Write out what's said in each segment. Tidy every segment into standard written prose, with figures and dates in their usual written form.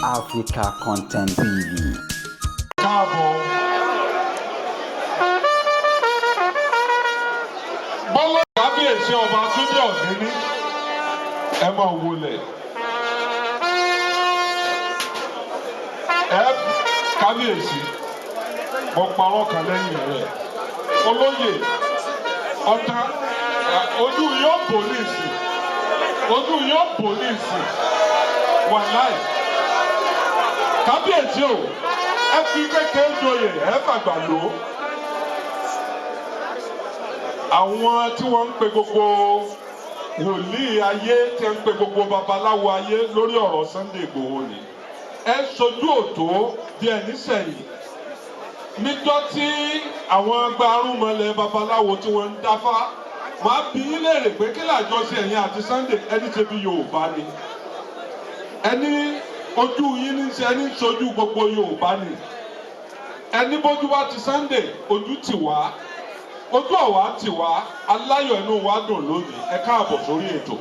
Africa Content TV. Káàbọ̀. Bọ́lá kábíyèsí ọba Túndé Oginni ẹ máa wọlé. Ẹ kábíyèsí mo parọ́ kan lẹ́yìn rẹ̀. Olóyè ọ̀tá ojú yóò bò ní ìsìn. Ojú yóò bò ní ìsìn. Wàláì. Kábíyèsí o, ẹ fi kékeré joyè ẹ fàgbà lò ó. Àwọn tí wọ́n ń pe gbogbo wòlíì ayé tí ń pe gbogbo babaláwo ayé lórí ọ̀rọ̀ Sunday Igboho ni. Ẹ sojú òtó bí ẹni sẹ́yìn. Níjọ́ tí àwọn gbarúmọlẹ̀ babaláwo tí wọ́n ń dáfá, màá bi yín léèrè pé kí làjọṣe ẹ̀yin àti Sunday ẹni ṣe bí Yorùbá ni. Ẹni ojú yín ní ṣe ẹni ṣojú gbogbo Yorùbá ni. Ẹni bójú wá ti Sunday ojú tì wá. Ojú ọ̀wá tì wá, aláyọ̀ inú wa dùn lónìí. Ẹ káàbọ̀ sórí ètò.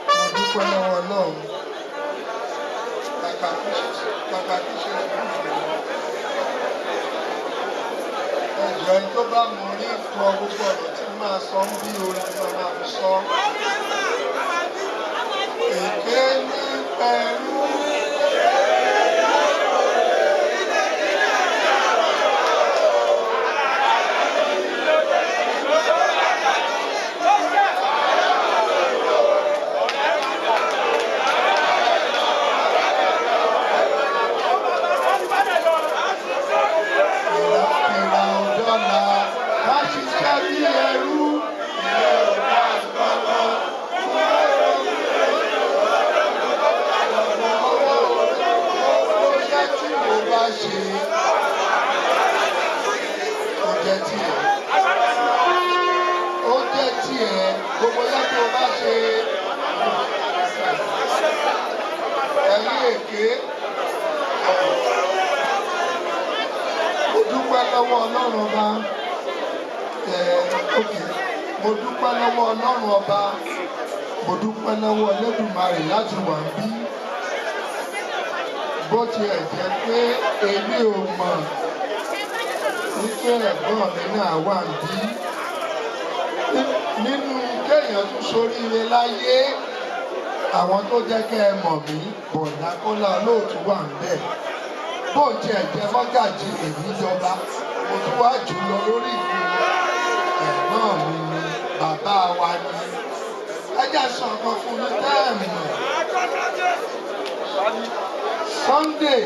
Mo dúpẹ́ lọ́wọ́ Ọlọ́run. Kàkà kí ṣe fún mi. Ẹ̀jọ̀ ẹni tó bá mú rí kọ gbogbo ọ̀rọ̀ tí máa sọ ń bí orin lọ máa fi sọ. Èké ní pẹ̀lú. Mo dúpẹ́ lọ́wọ́ Ọlọ́run ọba. Mo dúpẹ́ lọ́wọ́ Ọlọ́run ọba. Mo dúpẹ́ lọ́wọ́ Olódùmarè láti wà bí. Bó tiẹ̀ jẹ́ pé èmi ò mọ̀ wípé ẹ̀gbọ́n mi náà wà bí. Nínú kéèyàn tún ṣoríire láyé, àwọn tó jẹ́ kẹ́ ẹ mọ̀ mí, Bọ̀dá Kọ́lá Olóòtú wà ń bẹ̀. Bó tiẹ̀ jẹ́ mọ́gàjí èyí jọba, mo tún wá jù lọ lórí ìlú ẹ̀gbọ́n mi ni, bàbá wa ni. Ẹ jẹ́ sọ nǹkan fún mi tẹ́ẹ̀mù. Sunday.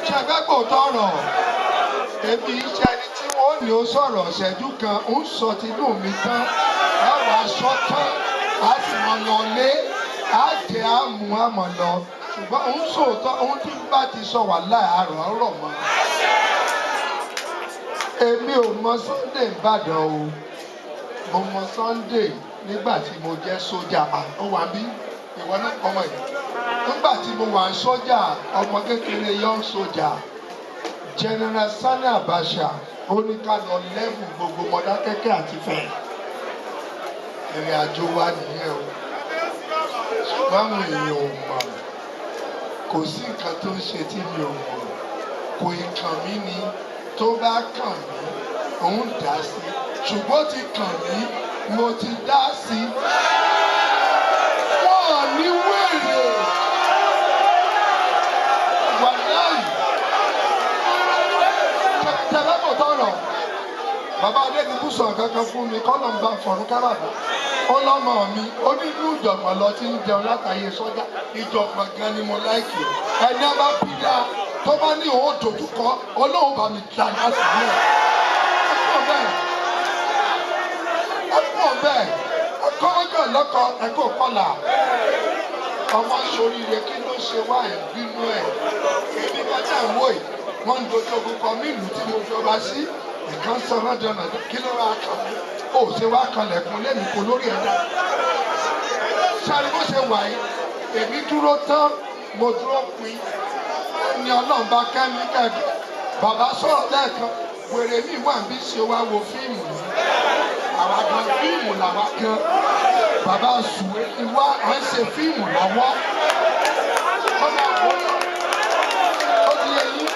Ṣẹ̀gbẹ́gbò tọrọ. Èmi iṣẹ́ ẹni tí wọ́n ní ó sọ̀rọ̀ ṣẹ́jú kan ń sọ tinú mi tán. Ẹ wà aṣọ tán, á sì mọ lọ lé, á jẹ́ àmú àmọ̀ lọ. Ṣùgbọ́n ń sòótọ́, ohun tí bá ti sọ wà láàárọ̀ ọ̀rọ̀ mọ́. Èmi ò mọ Sunday Ìbàdàn o. Mo mọ Sunday nígbà tí mo jẹ́ sójà. Ó wà bí ìwọ náà ọmọ yìí. Nígbà tí mo wà sójà, ọmọ kékeré young soldier, General Sani Abacha, ó ní ká lọ lẹ́bù gbogbo Mọdákẹ́kẹ́ àti Ifẹ̀. Ìrìn àjò wa nìyẹn o. Ṣùgbọ́n àwọn èèyàn ò mọ̀. Kò sí nǹkan tó ń ṣe tí mi ò mọ̀. Kò ì kàn mí ni. Tó bá kàn mí, òun dá sí. Ṣùgbọ́n ti kàn mí, mo ti dá sí. Wọ́n ní wèrè. Tẹ̀lẹ́mọ̀ tọrọ. Bàbá Adédìbú sọ kankan fún mi, kọ́nà ń bá fọ̀rún kábàbà. Ó lọ́mọ mi, ó ní inú ìjọ̀gbọ̀n lọ tí ń jẹun látàyè sọ́jà. Ìjọ̀gbọ̀n gan ni mo láìkì. Ẹni á bá bí dáa, tó bá ní òun dojúkọ, Ọlọ́run bá mi dá láti náà. Ẹ pọ̀ bẹ́ẹ̀. Ẹ pọ̀ bẹ́ẹ̀. Ẹ kọ́ ọjọ́ lọ́kọ, ẹ kò kọlà. Ọmọ ṣoríire kí ló ṣe wá ìbínú ẹ̀? Èmi kọjá ìwò yìí, wọ́n ń dojú ogun kan mí ìlú tí mo jọba sí. Ìkan sọ lọ́dọ̀ náà kí ló wá kàn mí? Ó ṣe wá kanlẹ̀kùn lẹ́nu kò lórí ẹ̀dá. ṣe wà yìí èmi dúró tán mo dúró pin ní Ọlọ́run bá kẹ́mi kẹ́kẹ́ bàbá sọ̀rọ̀ lẹ́ẹ̀kan wèrè mi wà bí ṣe wá wo fíìmù yìí àwa gan fíìmù làwa gan bàbá sùwé ni wá à ń ṣe fíìmù lọ́wọ́ ọmọ àwọn ó di ẹyin.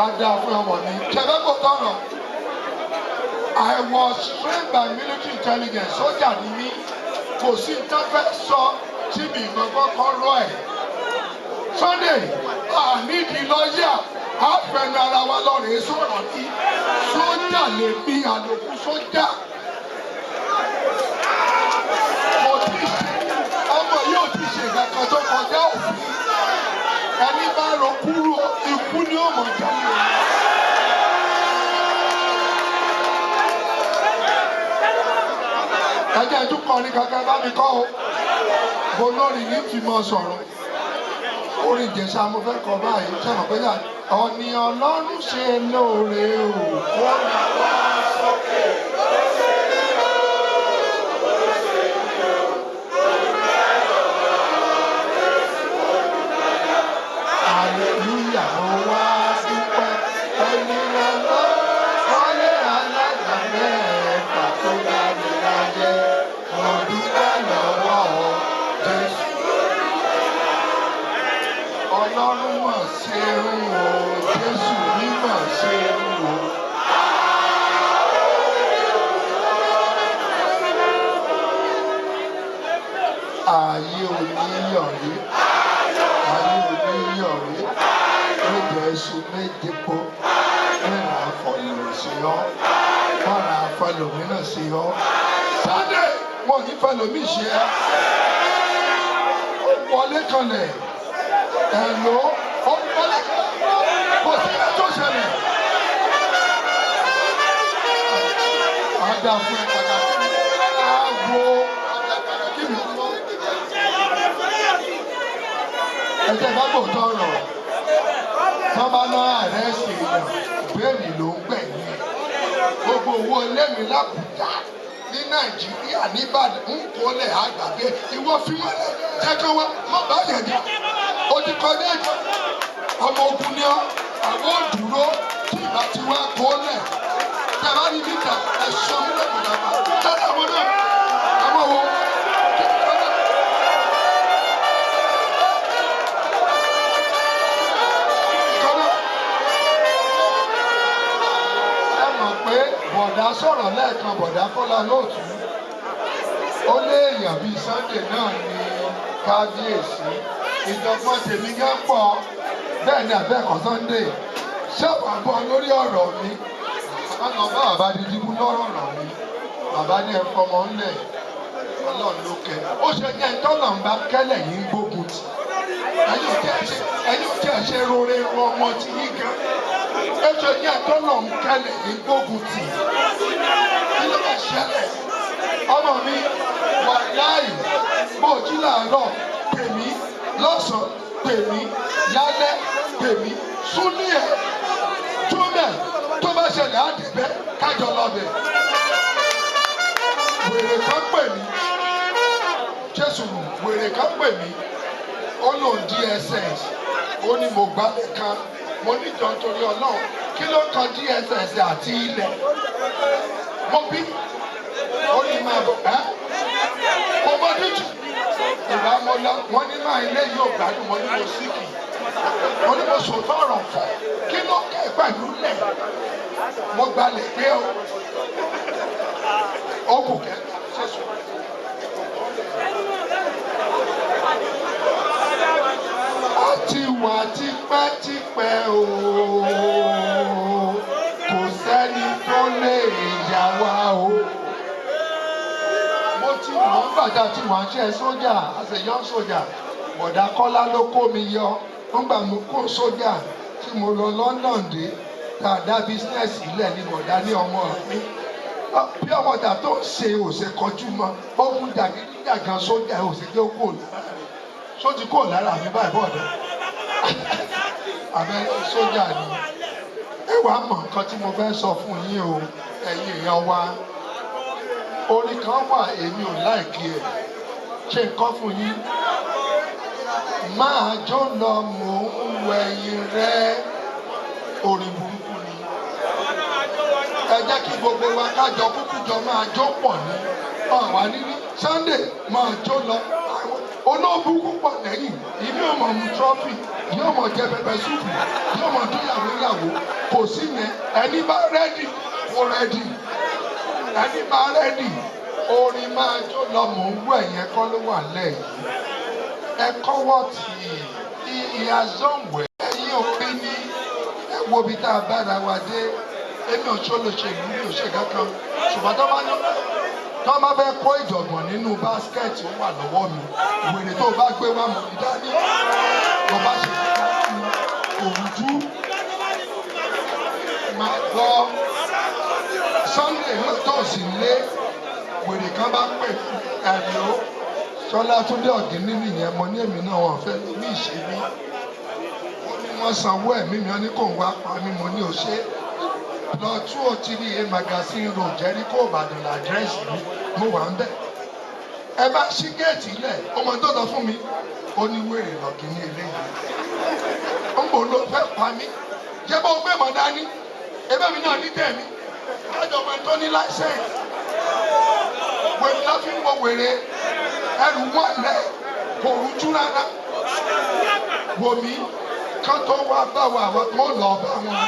Ada fún ọmọ mi kẹfẹ kò tọrọ I was trained by military intelligence sójà ni mí kò sí tẹ́fẹ́ sọ tí mi gbọ́ngàn kan rọ ẹ̀ Sunday nídìí lọ́ọ̀yà àfẹnu ara wa lọ́rẹ̀ẹ́ sọ̀rọ̀ ní sójà lè bí àlòkù sójà kò tí ọmọ yóò ti ṣe kankan tó kọjá òfin ẹni bá ro kúrò ikú ni ó mọ̀ jáde. ẹjẹ tún kọ ní kankan bá mi kọ o mo lórí ní fi mọ sọ̀rọ̀ orin Ìjẹ̀ṣà mo fẹ́ kọ báyìí sọ̀rọ̀ pé yà ọ̀nì Ọlọ́run ṣe lóore o wọ́n ní wá sókè. Hallelujah, mo wá dúpẹ́ ẹni lọ́lọ́ wọlé alága mẹ́fà tó bá mi láyé mo dúpẹ́ lọ́wọ́ Jésù. Ọlọ́run mọ̀ ṣe ń wò Jésù mímọ̀ ṣe ń wò. Ayé oníyọ̀rí. Jésù méje po mẹ́rin àfọlùmí sí ọ mọ́ra àfọlùmí náà sí ọ. Sunday mo ní fẹlùmí ṣe ẹ́ ó wọlé kanlẹ̀ ẹ̀lò ó wọlé kò sí ẹ̀ tó ṣẹlẹ̀. Ada fún ẹ pàtàkì àgbo kí mi lọ. Ẹ̀jẹ̀ bá kò tọrọ. Sábà náà àrẹ́sì èèyàn bẹ́ẹ̀ni ló ń gbẹ̀yìn gbogbo owó ilé mi l'Àbújá ní Nàìjíríà n'Íbàdàn ń kólẹ̀ àgbàgbé ìwọ fi wọ́n lẹ̀ jẹ́kọ́ wá má bá yẹn jà ó ti kọjá ìjọ ọmọ ogun ni ọ́ àwọn òdúró tí ìbá ti wá kólẹ̀ tẹ̀lá ní níta ẹ̀ṣọ́ mílẹ̀ kọ̀ọ̀dà tẹ̀lé àwọn náà àwọn wo. Bọ̀dá sọ̀rọ̀ lẹ́ẹ̀kan bọ̀dá Kọ́lá lóòtú ó lé èèyàn bíi Sunday náà ní kábíyèsí ìjọba tèmi gán pọ̀ bẹ́ẹ̀ ni àbẹ́ẹ̀kọ́ Sunday ṣẹ́wàá bọ́ lórí ọ̀rọ̀ mi ọ̀nà bá bàbá dídí mú lọ́rọ̀ ọ̀rọ̀ mi bàbá ní ẹ̀kọ́ ọmọ ńlẹ̀ Ọlọ́run ló kẹ́ ó ṣe ní ẹ̀ńtọ́nà ń bá kẹ́lẹ̀ yìí ń gbógun tì ẹ̀yin ò tí ẹ̀ ṣe rore ọmọ tí yín gan ètò yẹn tó lọ ń kẹ́lẹ̀ ní gbógun tì kí ló bá ṣẹlẹ̀ ọmọ mi wà láàyè bó jí làárọ̀ tèmi lọ́sàn-án tèmi lálẹ́ tèmi súnlé ẹ̀ túnbẹ̀ tó bá ṣẹlẹ̀ àdìbẹ́ kájọ lọ́bẹ̀ wèrè kan pè mí Jésù wèrè kan pè mí ó lòun DSS ó ní mo gbálẹ̀ kan mo ní jọ nítorí Ọlọ́run kí ló kan DSS àti ilẹ̀ mo bí ó ní máa bọ̀ mo bọ́ díjù ìgbà mo lọ wọ́n ní máa ilé yóò gbádùn mo ní mo síkì mo ní mo sòtọ́ ọ̀rọ̀ fọ̀ kí ló kẹ́ pẹ̀lú lẹ̀ mo gbalẹ̀ gbé ó kù kẹ́ ṣẹ́sùn. Àti wà tipẹ́tipẹ́ o kò sẹ́ni tó lè yà wá o. Mo ti mọ̀ nígbàdá tí wọ́n ṣe sójà as a young soldier bọ̀dá Kọ́lá ló kó mi yọ nígbà mo kó sójà tí mo lọ London dé dáadáa business ilẹ̀ ní bọ̀dá ní ọmọ mi. Bí ọmọdà tó ń ṣe òṣè kọjú mọ́ ogun jàgídíjàgan sójà òṣè tó kò lára sójú kò lára mi báyìí bọ̀dá. Abẹ́ sójà ni ẹ wàá mọ̀ nǹkan tí mo fẹ́ sọ fún yín o ẹ̀yin èèyàn wa orin kan wà èmi ò láìkí ẹ̀ ṣe nǹkan fún yín. Máa jó lọ mò ń wẹ̀yìn rẹ, orin burúkú ni. Ẹ jẹ́ kí gbogbo wa kájọ kúkú jọ máa jó pọ̀ ní àwa níní. Sunday máa jó lọ. Olóòbù púpọ̀ lẹ́yìn, ìbí ọmọ mu trọ́fì, yóò mọ̀ jẹ pẹpẹ súpù, yóò mọ̀ tó yàwó kò sí yẹn. Ẹni bá rẹ́dì kó rẹ́dì. Ẹni bá rẹ́dì orin máa jó lọ mò ń wẹ̀ yẹn kọ́ ló wà lẹ́yìn. Ẹ kọ́wọ́ tì í ìyàzọ́wẹ̀ ẹ̀yìn òpin ní ẹ wo bí tá a bára wa dé. Èmi ò ṣolóṣèlú mi ò ṣe kankan ṣùgbọ́n tó máa fẹ́ kó ìjọ̀gbọ̀n nínú báskẹ̀tì ó wà lọ́wọ́ mi. Wèrè tó bá gbé wá mọ̀ ní dání tó bá ṣe òrùjú máa gbọ́. Sunday tó sì lé wèrè kan bá pè ẹ̀rọ Ṣọlá Túndé Ògìnní nìyẹn mo ní èmi náà wọ́n fẹ́ ní ìṣèlú. Ó ní wọ́n sanwó ẹ̀mí mi wọ́n ní kò ń wá pa mí mo ní òṣè. Lọ 203A Magazine Road Jericho Ìbàdàn àdírẹ́sì mi mo wà ń bẹ̀. Ẹ bá ṣí géètì ilẹ̀ ọmọ tó lọ fún mi ó ní wèrè l'Ògìnní eléyìí. Ó ń bò ló fẹ́ pa mí. Jẹ́ bó gbé mọ̀ dání ẹbẹ́ mi náà ní tẹ̀mí. Àjọpọ̀ tó ní láìsẹ̀nsì. Wèrè lọ́ fi ń wọ wèrè ẹrù wọn lẹ̀ kò rújú rárá. Wò mí kán tó wá bá wa àwọn tó lọ bá wọn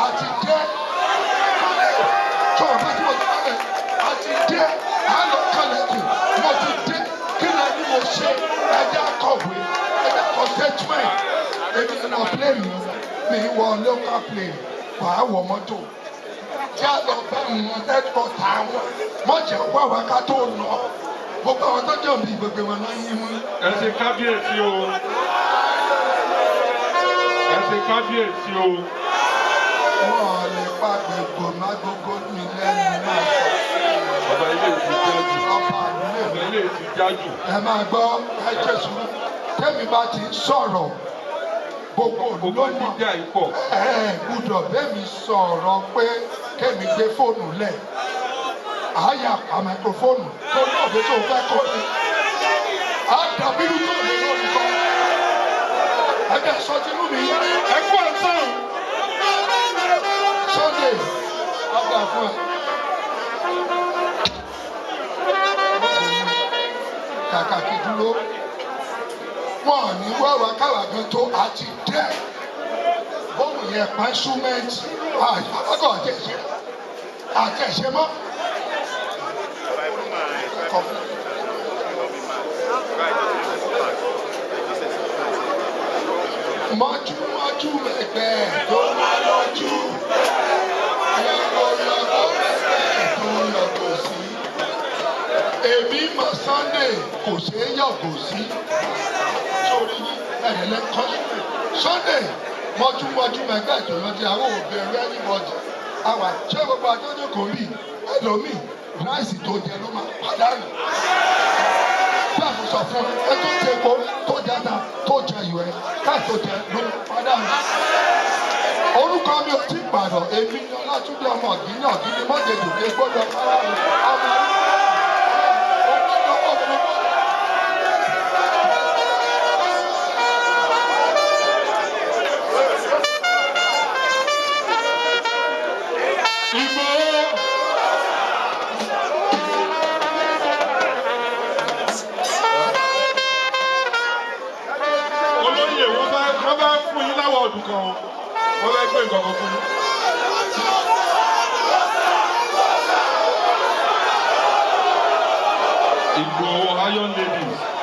àti dé. Sọ̀rọ̀ bá tí mo ti bẹ̀rẹ̀ àti dé àlọ́ kọlẹ̀kùn mo ti dé kí ni ẹni mo ṣe ẹjẹ́ akọ̀wé ẹjẹ́ akọ̀ statement èmi nínú plane mi wọ local plane wàá wọ mọ́tò tí a lọ bá wọn headquarter wọn mọ̀jẹ̀ wá wa ká tó lọ gbogbo àwọn tó jọ̀ bí gbogbo wọn náà yín mú. Ẹ ṣe kábíyèsí o. Ẹ ṣe kábíyèsí o. Wọ́n lè pa gbogbo má gbogbo mi lẹ́nu náà. Ọba ilé ti jájú. Ọba ilé ti jájú. Ẹ máa gbọ́ ẹ Jésù. Tẹ́mi bá ti sọ̀rọ̀ gbogbo ló mọ̀. Gbúdọ̀ bẹ́mi sọ̀rọ̀ pé kẹ́mi gbé fóònù lẹ̀. Àyà pa máikrófóònù tó náà bí tó fẹ́ kọ́ ni. Á dàbí tó lè lórí kọ́. Ẹ bẹ̀ sọ tinú mi. Ẹ kú ọ̀sán. Sunday ọgbà fún ẹ. Kàkà kí dúró. Wọ́n ní wáwá káwá gan tó àti dẹ́. Bọ́ọ̀lù yẹn pa ṣúmẹ́ǹtì. Àgbàgbọ́ àtẹ̀ṣe mọ́. Mọ́jú ẹgbẹ́ tó máa lọ́jú. Yọ̀gọ̀ ẹgbẹ́ tó yọ̀gọ̀ sí. Èmi mọ̀ Sunday kò ṣeé yọ̀gọ̀ sí. Sórí ẹ̀rẹ̀lẹ̀ kọ́sùn. Sunday mọ́jú ẹgbẹ́ tó yọjú àwọn òbí ẹ̀rọ ẹ̀nìmọ̀jì. Àwa ṣé gbogbo àjọyọ̀ kò rí ẹlòmíì ráìsì tó jẹ ló máa pàdánù. Bí àwọn sọ fún ẹ tó ṣe epo tó jẹ ata tó jẹ ìwẹ̀ káì tó jẹ ló pàdánù. Orúkọ mi ò tí pààrọ̀ èmi ni Ọlátúndé ọmọ Ògìnní mọ́jẹ̀dùkẹ́ gbọ́dọ̀ fara ọmọ Oloye wọ́n bá fún yín láwọ̀ ọdún kan wọ́n bá gbé nǹkan kan fún yín. Igboho Iron Ladies.